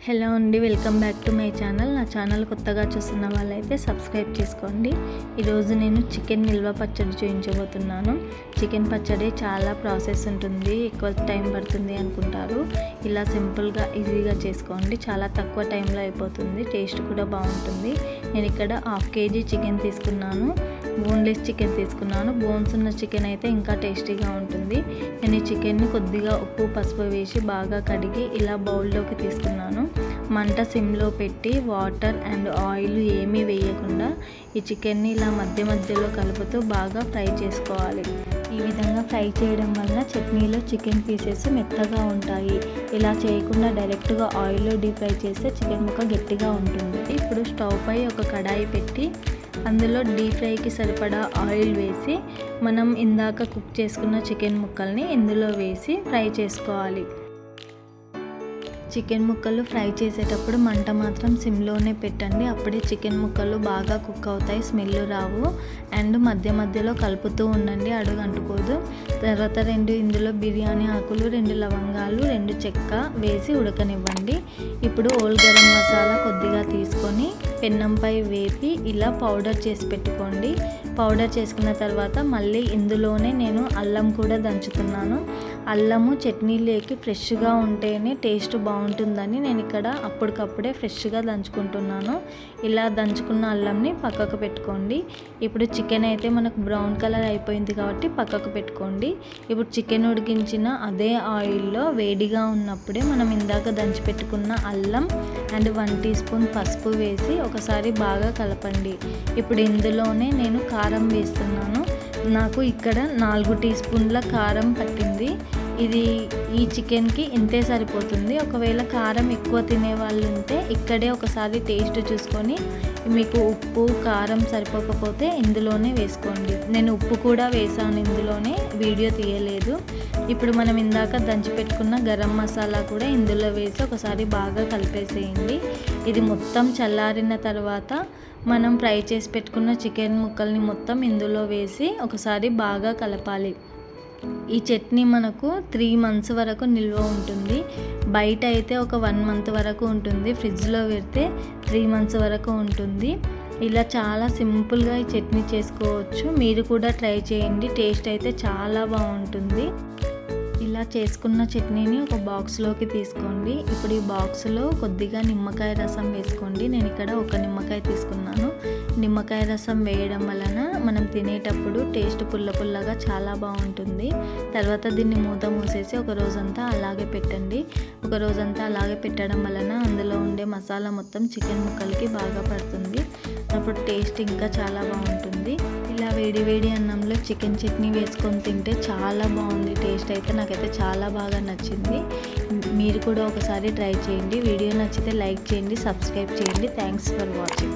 Hello అండి, welcome back to my channel. నా channel కొత్తగా చూస్తున్న వాళ్ళైతే సబ్స్క్రైబ్ చేసుకోండి. ఈరోజు నేను చికెన్ నిల్వ పచ్చడి చూపించబోతున్నాను. చికెన్ పచ్చడి చాలా ప్రాసెస్ ఉంటుంది, ఎక్కువ టైం పడుతుంది అనుకుంటారు. ఇలా సింపుల్గా ఈజీగా చేసుకోండి, చాలా తక్కువ టైంలో అయిపోతుంది. టేస్ట్ కూడా బాగుంటుంది. నేను ఇక్కడ 1/2 kg చికెన్ తీసుకున్నాను. బోన్లెస్ చికెన్ తీసుకున్నాను. బోన్స్ ఉన్న చికెన్ అయితే ఇంకా టేస్టీగా ఉంటుంది. నేను ఈ చికెన్ని కొద్దిగా ఉప్పు పసుపు వేసి బాగా కడిగి ఇలా బౌల్లోకి తీసుకున్నాను. మంట సిమ్లో పెట్టి వాటర్ అండ్ ఆయిల్ ఏమీ వేయకుండా ఈ చికెన్ని ఇలా మధ్య మధ్యలో కలుపుతూ బాగా ఫ్రై చేసుకోవాలి. ఈ విధంగా ఫ్రై చేయడం వల్ల చట్నీలో చికెన్ పీసెస్ మెత్తగా ఉంటాయి. ఇలా చేయకుండా డైరెక్ట్గా ఆయిల్లో డీప్ ఫ్రై చేస్తే చికెన్ ముక్క గట్టిగా ఉంటుంది. ఇప్పుడు స్టవ్ పై ఒక కడాయి పెట్టి అందులో డీప్ ఫ్రైకి సరిపడా ఆయిల్ వేసి మనం ఇందాక కుక్ చేసుకున్న చికెన్ ముక్కల్ని ఇందులో వేసి ఫ్రై చేసుకోవాలి. చికెన్ ముక్కలు ఫ్రై చేసేటప్పుడు మంట మాత్రం సిమ్లోనే పెట్టండి. అప్పుడే చికెన్ ముక్కలు బాగా కుక్ అవుతాయి, స్మెల్ రావు. అండ్ మధ్య మధ్యలో కలుపుతూ ఉండండి, అడుగు అంటుకోదు. తర్వాత ఇందులో బిర్యానీ ఆకులు, 2 లవంగాలు, 2 చెక్క వేసి ఉడకనివ్వండి. ఇప్పుడు ఓల్ గరం మసాలా కొద్దిగా తీసుకొని పెన్నంపై వేపి ఇలా పౌడర్ చేసి పెట్టుకోండి. పౌడర్ చేసుకున్న తర్వాత మళ్ళీ ఇందులోనే నేను అల్లం కూడా దంచుతున్నాను. అల్లము చట్నీలోకి ఫ్రెష్గా ఉంటేనే టేస్ట్ బాగుంటుందని నేను ఇక్కడ అప్పటికప్పుడే ఫ్రెష్గా దంచుకుంటున్నాను. ఇలా దంచుకున్న అల్లంని పక్కకు పెట్టుకోండి. ఇప్పుడు చికెన్ అయితే మనకు బ్రౌన్ కలర్ అయిపోయింది కాబట్టి పక్కకు పెట్టుకోండి. ఇప్పుడు చికెన్ ఉడికించిన అదే ఆయిల్లో వేడిగా ఉన్నప్పుడే మనం ఇందాక దంచి పెట్టుకున్న అల్లం అండ్ 1 టీ స్పూన్ పసుపు వేసి ఒకసారి బాగా కలపండి. ఇప్పుడు ఇందులోనే నేను కారం వేస్తున్నాను. నాకు ఇక్కడ 4 టీ స్పూన్ల కారం పట్టింది. ఈ చికెన్కి ఇంతే సరిపోతుంది. ఒకవేళ కారం ఎక్కువ తినే వాళ్ళు ఉంటే ఇక్కడే ఒకసారి టేస్ట్ చూసుకొని మీకు ఉప్పు కారం సరిపోకపోతే ఇందులోనే వేసుకోండి. నేను ఉప్పు కూడా వేసాను ఇందులోనే, వీడియో తీయలేదు. ఇప్పుడు మనం ఇందాక దంచి పెట్టుకున్న గరం మసాలా కూడా ఇందులో వేసి ఒకసారి బాగా కలిపేసేయండి. ఇది మొత్తం చల్లారిన తర్వాత మనం ఫ్రై చేసి పెట్టుకున్న చికెన్ ముక్కల్ని మొత్తం ఇందులో వేసి ఒకసారి బాగా కలపాలి. ఈ చట్నీ మనకు 3 months వరకు నిల్వ ఉంటుంది. బయట అయితే ఒక 1 month వరకు ఉంటుంది, ఫ్రిడ్జ్లో పెడితే 3 months వరకు ఉంటుంది. ఇలా చాలా సింపుల్గా ఈ చట్నీ చేసుకోవచ్చు. మీరు కూడా ట్రై చేయండి, టేస్ట్ అయితే చాలా బాగుంటుంది. ఇలా చేసుకున్న చట్నీని ఒక బాక్స్లోకి తీసుకోండి. ఇప్పుడు ఈ బాక్స్లో కొద్దిగా నిమ్మకాయ రసం వేసుకోండి. నేను ఇక్కడ 1 నిమ్మకాయ తీసుకున్నాను. నిమ్మకాయ రసం వేయడం వలన మనం తినేటప్పుడు టేస్ట్ పుల్లగా చాలా బాగుంటుంది. తర్వాత దీన్ని మూత మూసేసి ఒక రోజంతా అలాగే పెట్టండి. ఒక రోజంతా అలాగే పెట్టడం వలన అందులో ఉండే మసాలా మొత్తం చికెన్ ముక్కలకి బాగా పడుతుంది. అప్పుడు టేస్ట్ ఇంకా చాలా బాగుంటుంది. ఇలా వేడి అన్నంలో చికెన్ చట్నీ వేసుకొని తింటే చాలా బాగుంది. టేస్ట్ అయితే నాకైతే చాలా బాగా నచ్చింది. మీరు కూడా ఒకసారి ట్రై చేయండి. వీడియో నచ్చితే లైక్ చేయండి, సబ్స్క్రైబ్ చేయండి. Thanks for watching.